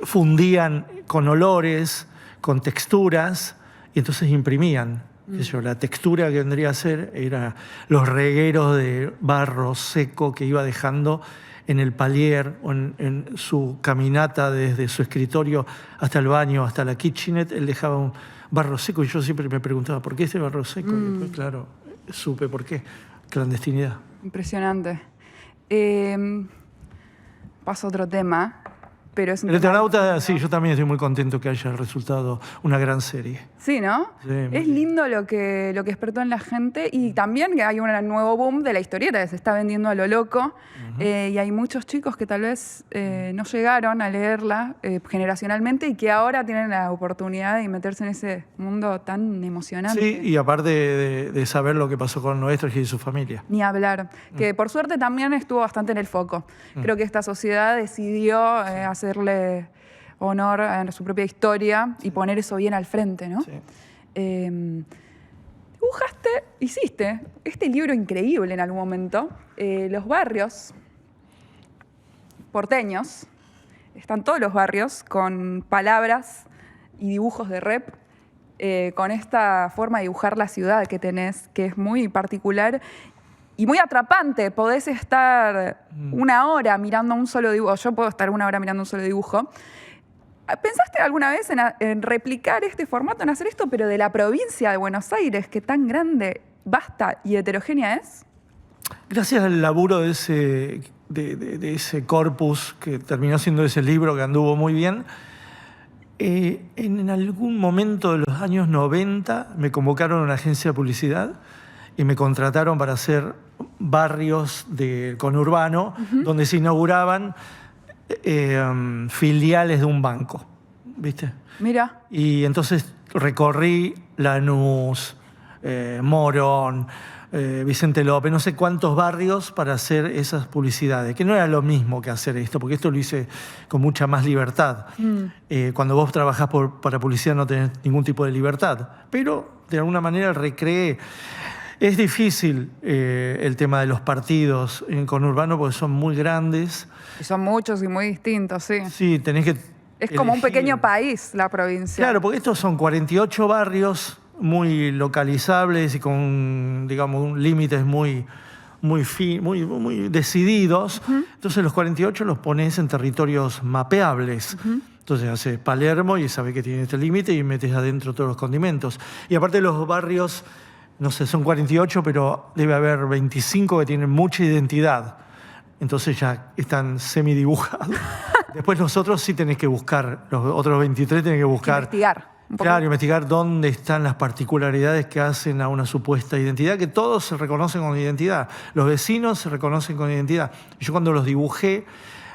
fundían con olores, con texturas, y entonces imprimían. Qué sé yo, la textura que vendría a ser era los regueros de barro seco que iba dejando en el palier o en su caminata desde su escritorio hasta el baño, hasta la kitchenette. Él dejaba un barro seco y yo siempre me preguntaba, ¿por qué ese barro seco? Y después, claro, supe por qué. Clandestinidad. Impresionante. Paso a otro tema, pero es un El tema Eternauta, distinto. sí, yo también estoy muy contento que haya resultado una gran serie. Sí, ¿no? Sí, muy Es lindo lo que despertó en la gente, y también que hay un nuevo boom de la historieta que se está vendiendo a lo loco, y hay muchos chicos que tal vez no llegaron a leerla generacionalmente, y que ahora tienen la oportunidad de meterse en ese mundo tan emocionante. Sí, y aparte de saber lo que pasó con Noé y su familia. Ni hablar. Que por suerte también estuvo bastante en el foco. Creo que esta sociedad decidió hacerle honor a su propia historia y poner eso bien al frente, ¿no? Sí. Hiciste este libro increíble en algún momento. Los barrios porteños, están todos los barrios con palabras y dibujos de rep, con esta forma de dibujar la ciudad que tenés, que es muy particular y muy atrapante. Podés estar una hora mirando un solo dibujo. Yo puedo estar una hora mirando un solo dibujo. ¿Pensaste alguna vez en replicar este formato, en hacer esto, pero de la provincia de Buenos Aires, que tan grande, vasta y heterogénea es? Gracias al laburo de ese corpus que terminó siendo ese libro que anduvo muy bien, en algún momento de los años 90 me convocaron a una agencia de publicidad y me contrataron para hacer barrios de conurbano donde se inauguraban filiales de un banco, ¿viste? Mira. Y entonces recorrí Lanús, Morón, Vicente López, no sé cuántos barrios para hacer esas publicidades, que no era lo mismo que hacer esto, porque esto lo hice con mucha más libertad. Cuando vos trabajás para publicidad no tenés ningún tipo de libertad, pero de alguna manera recreé. Es difícil el tema de los partidos en conurbano porque son muy grandes. Y son muchos y muy distintos, sí. Sí, tenés que Es como un elegir. pequeño país la provincia. Claro, porque estos son 48 barrios muy localizables y con, digamos, límites muy decididos. Entonces los 48 los pones en territorios mapeables. Entonces haces Palermo y sabes que tiene este límite y metes adentro todos los condimentos. Y aparte los barrios, no sé, son 48, pero debe haber 25 que tienen mucha identidad. Entonces ya están semidibujados. Después nosotros sí tenés que buscar, los otros 23 tenés que buscar. Investigar. Un poco. Claro, investigar dónde están las particularidades que hacen a una supuesta identidad, que todos se reconocen con identidad. Los vecinos se reconocen con identidad. Yo cuando los dibujé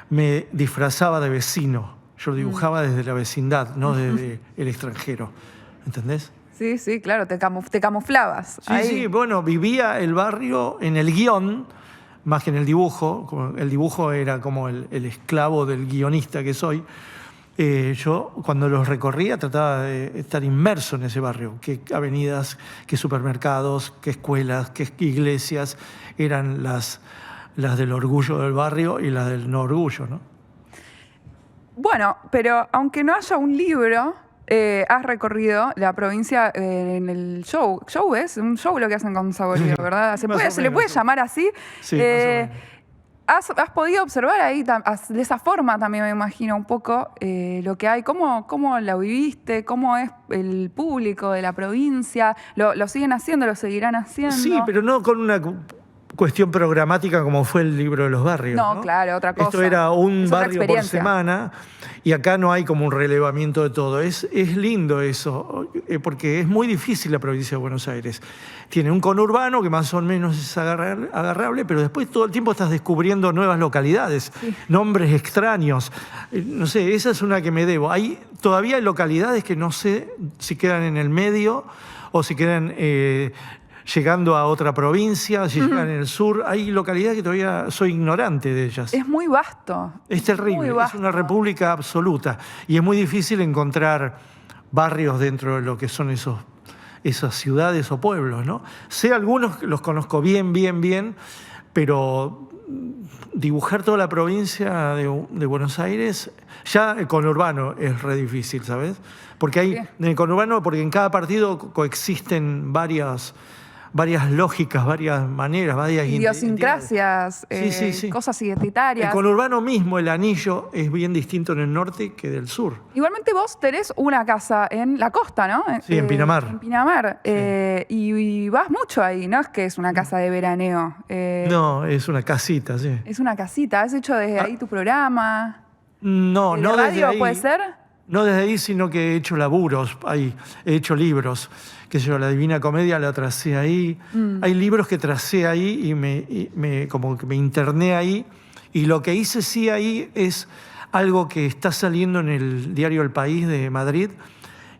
me disfrazaba de vecino. Yo lo dibujaba desde la vecindad, no desde el extranjero. ¿Entendés? Sí, sí, claro, te camuflabas. Sí, ahí. sí, bueno, vivía el barrio en el guión, más que en el dibujo. Como el dibujo era como el esclavo del guionista que soy. Yo cuando los recorría trataba de estar inmerso en ese barrio. Qué avenidas, qué supermercados, qué escuelas, qué iglesias eran las del orgullo del barrio y las del no orgullo, ¿no? Bueno, pero aunque no haya un libro, has recorrido la provincia en el show. ¿Show es? Un show lo que hacen con Saborío, ¿verdad? ¿Se le puede llamar así? Sí, más o menos. ¿Has podido observar ahí, de esa forma también me imagino un poco, lo que hay? ¿Cómo lo viviste? ¿Cómo es el público de la provincia? ¿Lo siguen haciendo? ¿Lo seguirán haciendo? Sí, pero no con cuestión programática como fue el libro de los barrios. No, ¿no? claro, otra cosa. Esto era un Es otra barrio por experiencia. semana y acá no hay como un relevamiento de todo. Es lindo eso, porque es muy difícil la provincia de Buenos Aires. Tiene un conurbano que más o menos es agarrable, pero después todo el tiempo estás descubriendo nuevas localidades, nombres extraños. No sé, esa es una que me debo. Todavía hay localidades que no sé si quedan en el medio o si quedan llegando a otra provincia, si llegan en el sur. Hay localidades que todavía soy ignorante de ellas. Es muy vasto. Es terrible, es una república absoluta. Y es muy difícil encontrar barrios dentro de lo que son esas ciudades o pueblos, ¿no? Sé algunos, los conozco bien, pero dibujar toda la provincia de Buenos Aires, ya el conurbano es re difícil, ¿sabes? Porque hay en el conurbano, porque en cada partido coexisten varias lógicas, varias maneras, varias idiosincrasias, sí. cosas identitarias. El conurbano mismo, el anillo, es bien distinto en el norte que del sur. Igualmente vos tenés una casa en la costa, ¿no? Sí, en Pinamar. En Pinamar. Sí. Y vas mucho ahí, ¿no? Es que es una casa de veraneo. No, es una casita, sí. Es una casita. ¿Has hecho desde ahí tu programa? No, ¿De no radio, desde ahí. puede ser? No desde ahí, sino que he hecho laburos, he hecho libros. Que yo, la Divina Comedia la tracé ahí. Hay libros que tracé ahí y como que me interné ahí. Y lo que hice sí ahí es algo que está saliendo en el diario El País de Madrid,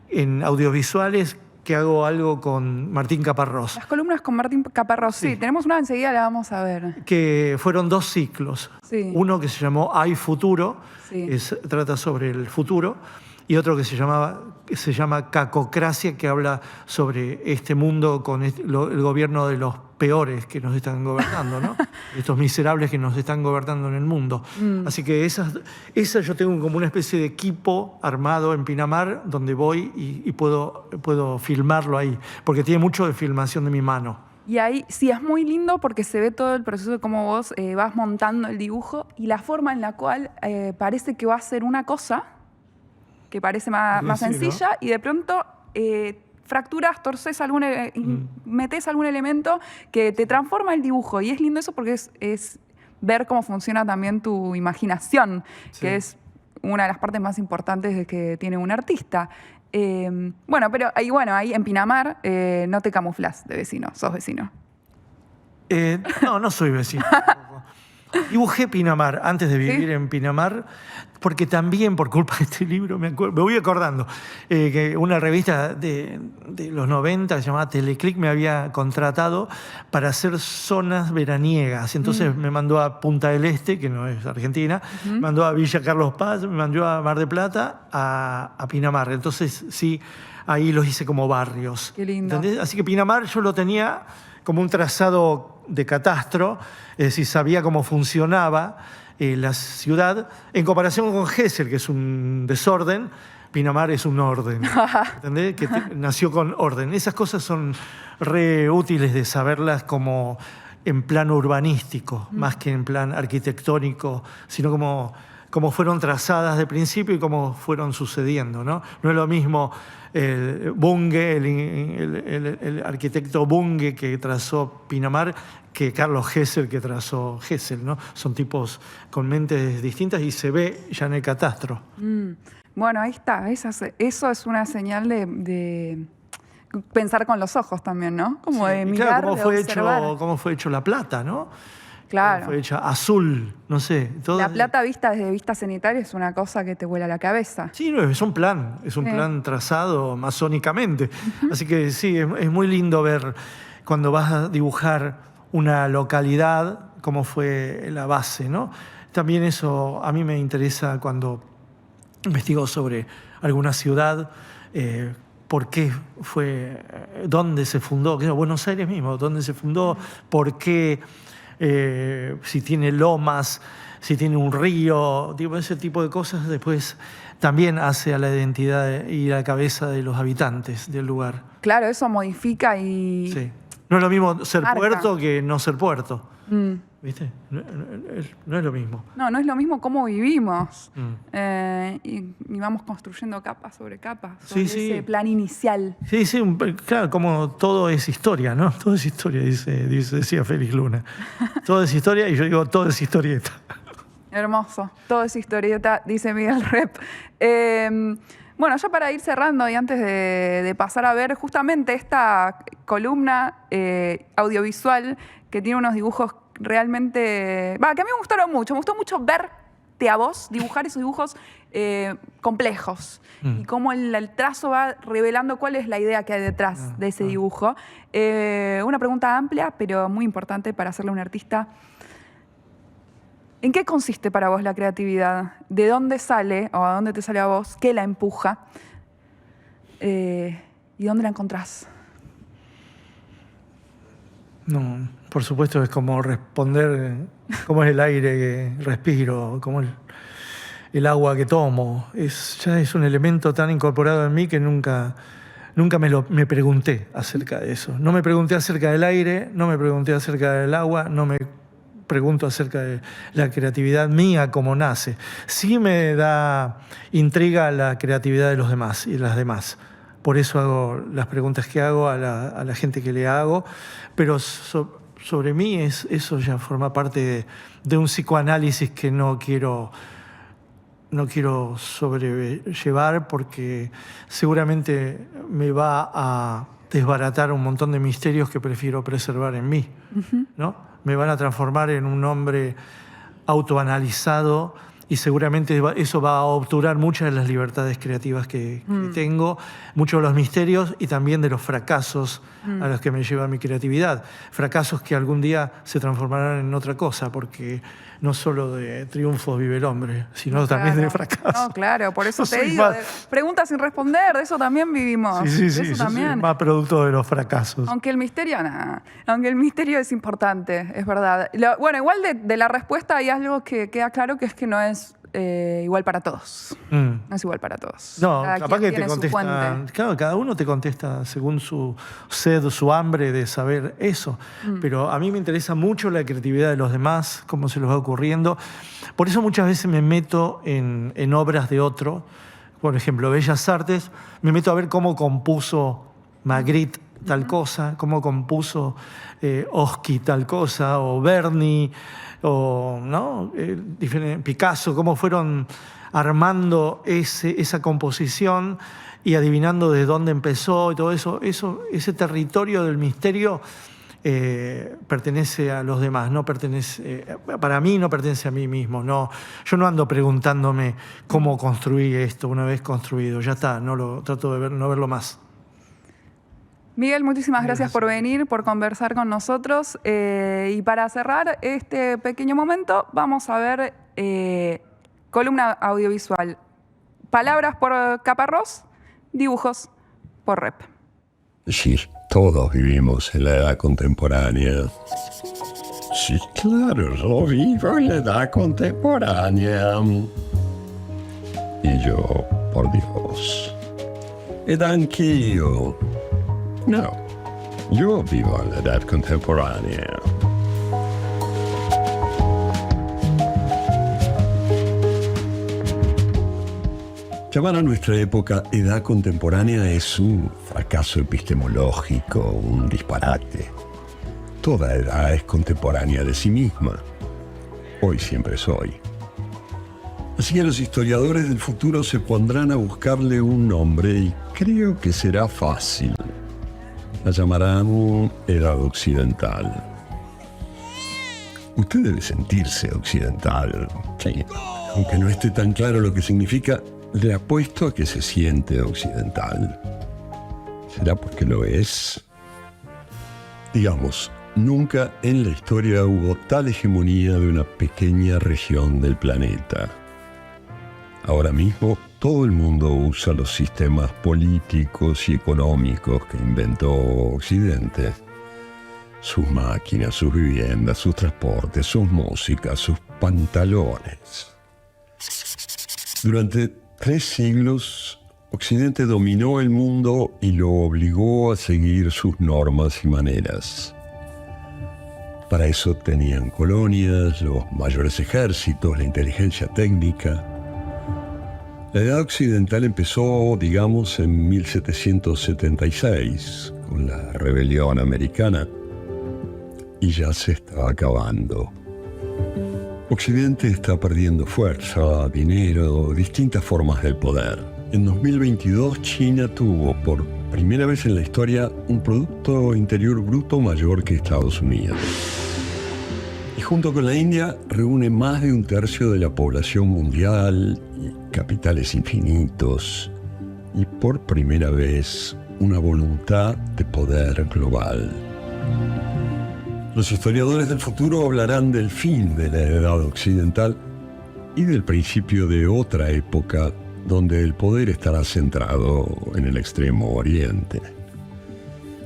en audiovisuales, que hago algo con Martín Caparrós. Las columnas con Martín Caparrós, sí. Tenemos una enseguida, la vamos a ver. Que fueron 2 ciclos. Sí. Uno que se llamó Hay Futuro, Sí. trata sobre el futuro, y otro que se llama Cacocracia, que habla sobre este mundo con el gobierno de los peores que nos están gobernando, ¿no? Estos miserables que nos están gobernando en el mundo. Así que esas yo tengo como una especie de equipo armado en Pinamar donde voy y puedo filmarlo ahí, porque tiene mucho de filmación de mi mano. Y ahí sí es muy lindo porque se ve todo el proceso de cómo vos vas montando el dibujo y la forma en la cual parece que va a ser una cosa que parece más Sí, sencilla, ¿no? y de pronto fracturas, torces metes algún elemento que te transforma el dibujo. Y es lindo eso porque es ver cómo funciona también tu imaginación, Sí. que es una de las partes más importantes de que tiene un artista. Pero ahí en Pinamar no te camuflas de vecino, sos vecino. No soy vecino. Dibujé Pinamar antes de vivir en Pinamar, porque también por culpa de este libro me voy acordando que una revista de los 90 llamada Teleclick me había contratado para hacer zonas veraniegas. Entonces me mandó a Punta del Este, que no es Argentina, me mandó a Villa Carlos Paz, me mandó a Mar del Plata, a Pinamar. Entonces sí, ahí los hice como barrios. Qué lindo. ¿Entendés? Así que Pinamar yo lo tenía como un trazado de catastro, es decir, sabía cómo funcionaba la ciudad, en comparación con Gesell, que es un desorden. Pinamar es un orden, ¿entendés? Que nació con orden. Esas cosas son re útiles de saberlas como en plano urbanístico, más que en plan arquitectónico, sino como fueron trazadas de principio y cómo fueron sucediendo, ¿no? No es lo mismo Bunge, el arquitecto Bunge que trazó Pinamar, que Carlos Gesell que trazó Gesell, ¿no? Son tipos con mentes distintas y se ve ya en el catastro. Bueno, ahí está. Eso es una señal de pensar con los ojos también, ¿no? Como de mirar, claro, observar. cómo fue hecho La Plata, ¿no? Claro. Fue hecha azul, no sé. La Plata vista desde vista cenitaria es una cosa que te vuela la cabeza. Sí, no, es un plan trazado masónicamente. Así que sí, es muy lindo ver cuando vas a dibujar una localidad, cómo fue la base, ¿no? También eso a mí me interesa cuando investigo sobre alguna ciudad, por qué fue, dónde se fundó, Buenos Aires mismo, dónde se fundó, por qué, si tiene lomas, si tiene un río, ese tipo de cosas después también hace a la identidad y a la cabeza de los habitantes del lugar. Claro, eso modifica y... Sí. No es lo mismo ser Marca. puerto que no ser puerto. ¿Viste? No es lo mismo. No es lo mismo cómo vivimos. Y vamos construyendo capa sobre capa, sobre ese plan inicial. Sí, claro, como todo es historia, ¿no? Todo es historia, decía Félix Luna. Todo es historia y yo digo, todo es historieta. Hermoso. Todo es historieta, dice Miguel Rep. Bueno, ya para ir cerrando y antes de pasar a ver justamente esta columna audiovisual que tiene unos dibujos realmente... que a mí me gustaron mucho. Me gustó mucho verte a vos dibujar esos dibujos complejos y cómo el trazo va revelando cuál es la idea que hay detrás de ese dibujo. Una pregunta amplia, pero muy importante para hacerle a un artista. ¿En qué consiste para vos la creatividad? ¿De dónde sale o a dónde te sale a vos? ¿Qué la empuja? ¿Y dónde la encontrás? No, por supuesto es como responder, cómo es el aire que respiro, cómo el agua que tomo. Ya es un elemento tan incorporado en mí que nunca me pregunté acerca de eso. No me pregunté acerca del aire, no me pregunté acerca del agua, no me pregunto acerca de la creatividad mía, cómo nace. Sí me da intriga la creatividad de los demás y las demás. Por eso hago las preguntas que hago a la gente que le hago, pero sobre mí eso ya forma parte de un psicoanálisis que no quiero sobrellevar porque seguramente me va a desbaratar un montón de misterios que prefiero preservar en mí, ¿no? Me van a transformar en un hombre autoanalizado y seguramente eso va a obturar muchas de las libertades creativas que tengo, muchos de los misterios y también de los fracasos a los que me lleva mi creatividad. Fracasos que algún día se transformarán en otra cosa, porque no solo de triunfos vive el hombre, sino también de fracasos. No, claro, por eso te digo, preguntas sin responder, de eso también vivimos. Sí, eso también. Más producto de los fracasos. Aunque el misterio es importante, es verdad. Bueno, igual de la respuesta hay algo que queda claro, que es que no es igual para todos. No es igual para todos. No, capaz que te contesta. Claro, cada uno te contesta según su sed, su hambre de saber eso. Pero a mí me interesa mucho la creatividad de los demás, cómo se los va ocurriendo. Por eso muchas veces me meto en obras de otro. Por ejemplo, Bellas Artes, me meto a ver cómo compuso Magritte tal cosa, cómo compuso Oski tal cosa, o Berni, o ¿no? Picasso, cómo fueron armando esa composición y adivinando de dónde empezó y todo eso. Ese territorio del misterio pertenece a los demás, no pertenece, para mí no pertenece a mí mismo. No, yo no ando preguntándome cómo construí esto una vez construido. Ya está, trato de no verlo más. Miguel, muchísimas gracias por venir, por conversar con nosotros. Y para cerrar este pequeño momento, vamos a ver columna audiovisual. Palabras por Caparrós, dibujos por Rep. Sí, todos vivimos en la edad contemporánea. Sí, claro, yo vivo en la edad contemporánea. Y yo, por Dios, ed anch'io. No, yo vivo en la edad contemporánea. Llamar a nuestra época edad contemporánea es un fracaso epistemológico, un disparate. Toda edad es contemporánea de sí misma. Hoy siempre soy. Así que los historiadores del futuro se pondrán a buscarle un nombre y creo que será fácil. La llamarán Edad Occidental. Usted debe sentirse occidental. Sí. Aunque no esté tan claro lo que significa, le apuesto a que se siente occidental. ¿Será porque lo es? Digamos, nunca en la historia hubo tal hegemonía de una pequeña región del planeta. Ahora mismo, todo el mundo usa los sistemas políticos y económicos que inventó Occidente. Sus máquinas, sus viviendas, sus transportes, sus músicas, sus pantalones. Durante 3 siglos, Occidente dominó el mundo y lo obligó a seguir sus normas y maneras. Para eso tenían colonias, los mayores ejércitos, la inteligencia técnica. La Edad Occidental empezó, digamos, en 1776, con la Rebelión Americana, y ya se está acabando. Occidente está perdiendo fuerza, dinero, distintas formas del poder. En 2022, China tuvo por primera vez en la historia un Producto Interior Bruto mayor que Estados Unidos. Y junto con la India reúne más de un tercio de la población mundial y capitales infinitos. Y por primera vez una voluntad de poder global. Los historiadores del futuro hablarán del fin de la Edad Occidental y del principio de otra época donde el poder estará centrado en el Extremo Oriente.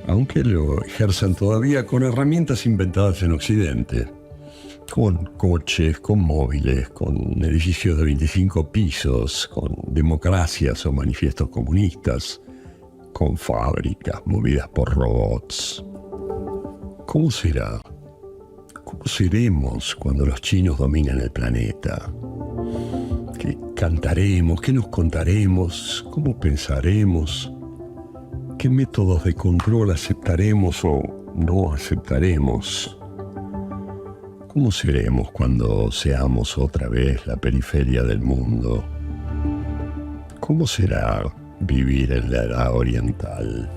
Aunque lo ejerzan todavía con herramientas inventadas en Occidente, con coches, con móviles, con edificios de 25 pisos, con democracias o manifiestos comunistas, con fábricas movidas por robots. ¿Cómo será? ¿Cómo seremos cuando los chinos dominen el planeta? ¿Qué cantaremos? ¿Qué nos contaremos? ¿Cómo pensaremos? ¿Qué métodos de control aceptaremos o no aceptaremos? ¿Cómo seremos cuando seamos otra vez la periferia del mundo? ¿Cómo será vivir en la Edad Oriental?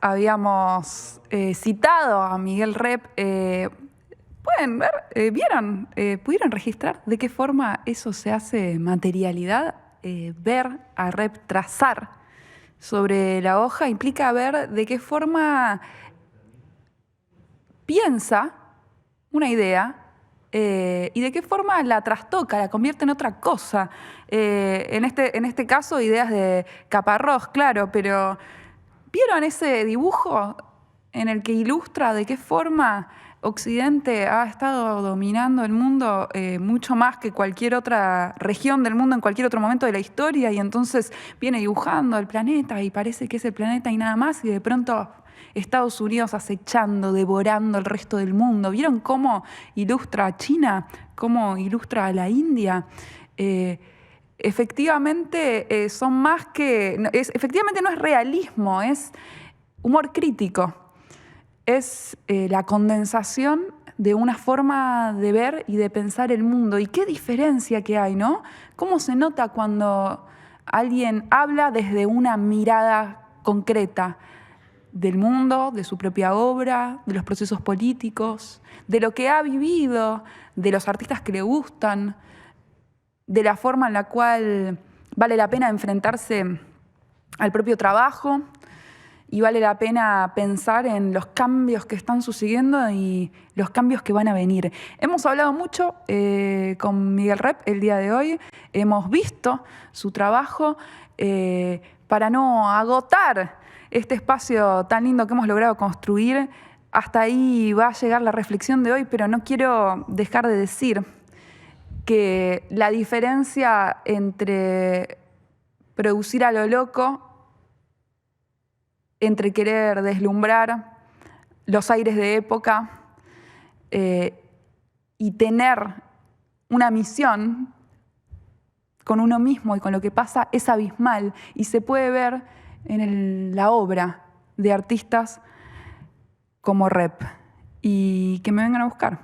Habíamos citado a Miguel Rep. ¿Pueden ver? ¿Pudieron registrar de qué forma eso se hace materialidad? Ver a Rep trazar sobre la hoja implica ver de qué forma piensa una idea y de qué forma la trastoca, la convierte en otra cosa. En este caso, ideas de Caparrós, claro, pero ¿vieron ese dibujo en el que ilustra de qué forma Occidente ha estado dominando el mundo mucho más que cualquier otra región del mundo en cualquier otro momento de la historia? Y entonces viene dibujando el planeta y parece que es el planeta y nada más, y de pronto Estados Unidos acechando, devorando el resto del mundo. ¿Vieron cómo ilustra a China? ¿Cómo ilustra a la India? Efectivamente son más que... efectivamente no es realismo, es humor crítico. Es la condensación de una forma de ver y de pensar el mundo. Y qué diferencia que hay, ¿no? ¿Cómo se nota cuando alguien habla desde una mirada concreta del mundo, de su propia obra, de los procesos políticos, de lo que ha vivido, de los artistas que le gustan, de la forma en la cual vale la pena enfrentarse al propio trabajo y vale la pena pensar en los cambios que están sucediendo y los cambios que van a venir? Hemos hablado mucho con Miguel Rep el día de hoy, hemos visto su trabajo para no agotar este espacio tan lindo que hemos logrado construir. Hasta ahí va a llegar la reflexión de hoy, pero no quiero dejar de decir que la diferencia entre producir a lo loco, entre querer deslumbrar los aires de época y tener una misión con uno mismo y con lo que pasa, es abismal y se puede ver en la obra de artistas como Rep. Y que me vengan a buscar.